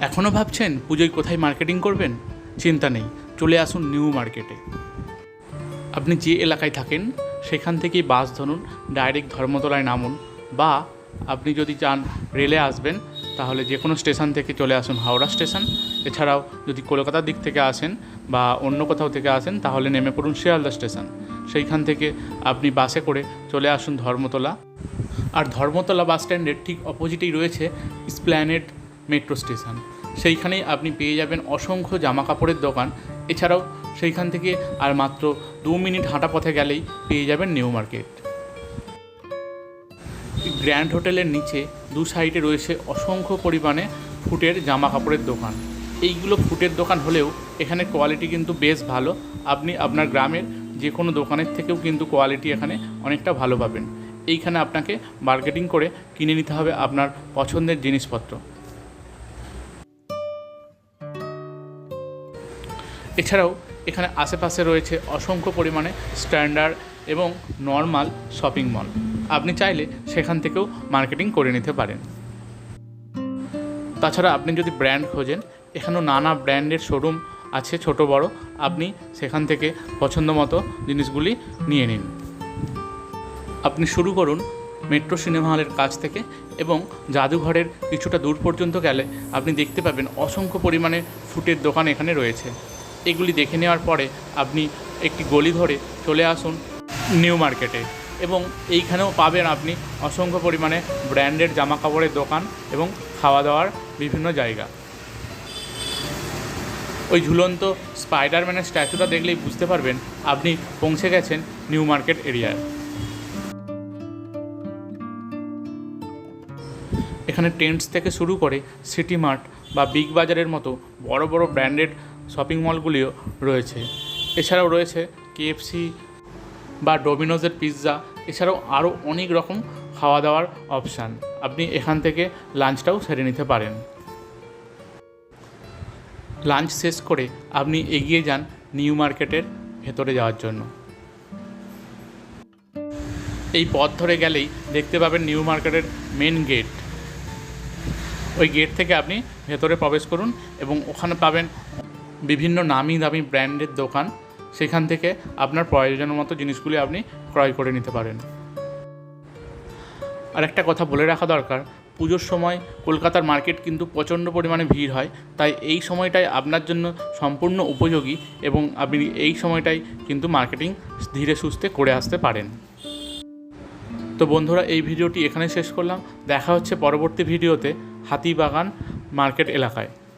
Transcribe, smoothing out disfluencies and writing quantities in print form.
এখনও ভাবছেন পুজোয় কোথায় মার্কেটিং করবেন? চিন্তা নেই, চলে আসুন নিউ মার্কেটে। আপনি যে এলাকায় থাকেন সেখান থেকেই বাস ধরুন, ডাইরেক্ট ধর্মতলায় নামুন, বা আপনি যদি চান রেলে আসবেন তাহলে যে কোনো স্টেশন থেকে চলে আসুন হাওড়া স্টেশন। এছাড়াও যদি কলকাতার দিক থেকে আসেন বা অন্য কোথাও থেকে আসেন তাহলে নেমে পড়ুন শিয়ালদা স্টেশন। সেইখান থেকে আপনি বাসে করে চলে আসুন ধর্মতলা। আর ধর্মতলা বাস স্ট্যান্ডের ঠিক অপোজিটেই রয়েছে এসপ্ল্যানেড মেট্রো স্টেশন। সেইখানেই আপনি পেয়ে যাবেন অসংখ্য জামা কাপড়ের দোকান। এছাড়াও সেইখান থেকে আর মাত্র 2 মিনিট হাঁটা পথে গেলেই পেয়ে যাবেন নিউ মার্কেট। গ্র্যান্ড হোটেলের নিচে দু সাইডে রয়েছে অসংখ্য পরিমাণে ফুটের জামা কাপড়ের দোকান। এইগুলো ফুটের দোকান হলেও এখানে কোয়ালিটি কিন্তু বেশ ভালো। আপনি আপনার গ্রামের যে কোনো দোকানের থেকেও কিন্তু কোয়ালিটি এখানে অনেকটা ভালো পাবেন। এইখানে আপনাকে মার্কেটিং করে কিনে নিতে হবে আপনার পছন্দের জিনিসপত্র। এছাড়াও এখানে আশেপাশে রয়েছে অসংখ্য পরিমাণে স্ট্যান্ডার্ড এবং নর্মাল শপিং মল। আপনি চাইলে সেখান থেকেও মার্কেটিং করে নিতে পারেন। তাছাড়া আপনি যদি ব্র্যান্ড খোঁজেন, এখানেও নানা ব্র্যান্ডের শোরুম আছে ছোট বড়। আপনি সেখান থেকে পছন্দ মতো জিনিসগুলি নিয়ে নিন। আপনি শুরু করুন মেট্রো সিনেমা হলের কাছ থেকে, এবং জাদুঘরের কিছুটা দূর পর্যন্ত গেলে আপনি দেখতে পাবেন অসংখ্য পরিমাণে ফুটের দোকান এখানে রয়েছে। এগুলি দেখে নেওয়ার পরে আপনি একটি গলি ধরে চলে আসুন নিউ মার্কেটে, এবং এইখানেও পাবেন আপনি অসংখ্য পরিমাণে ব্র্যান্ডেড জামা কাপড়ের দোকান এবং খাওয়া দাওয়ার বিভিন্ন জায়গা। ওই ঝুলন্ত স্পাইডারম্যানের স্ট্যাচুটা দেখলেই বুঝতে পারবেন আপনি পৌঁছে গেছেন নিউ মার্কেট এরিয়ায়। এখানে টেন্টস থেকে শুরু করে সিটি মার্ট বা বিগ বাজারের মতো বড় বড় ব্র্যান্ডেড শপিং মলগুলিও রয়েছে। এছাড়াও রয়েছে KFC বা ডোমিনোজের পিৎজা। এছাড়াও আরও অনেক রকম খাওয়া দাওয়ার অপশান। আপনি এখান থেকে লাঞ্চটাও সেরে নিতে পারেন। লাঞ্চ শেষ করে আপনি এগিয়ে যান নিউ মার্কেটের ভেতরে যাওয়ার জন্য। এই পথ ধরে গেলেই দেখতে পাবেন নিউ মার্কেটের মেন গেট। ওই গেট থেকে আপনি ভেতরে প্রবেশ করুন এবং ওখানে পাবেন বিভিন্ন নামি দামি ব্র্যান্ডের দোকান। সেখান থেকে আপনার প্রয়োজনের মতো জিনিসগুলি আপনি ক্রয় করে নিতে পারেন। আর একটা কথা বলে রাখা দরকার, পুজোর সময় কলকাতার মার্কেট কিন্তু প্রচণ্ড পরিমাণে ভিড় হয়। তাই এই সময়টাই আপনার জন্য সম্পূর্ণ উপযোগী, এবং আপনি এই সময়টাই কিন্তু মার্কেটিং ধীরে সুস্থে করে আসতে পারেন। তো বন্ধুরা, এই ভিডিওটি এখানে শেষ করলাম। দেখা হচ্ছে পরবর্তী ভিডিওতে হাতিবাগান মার্কেট এলাকায়।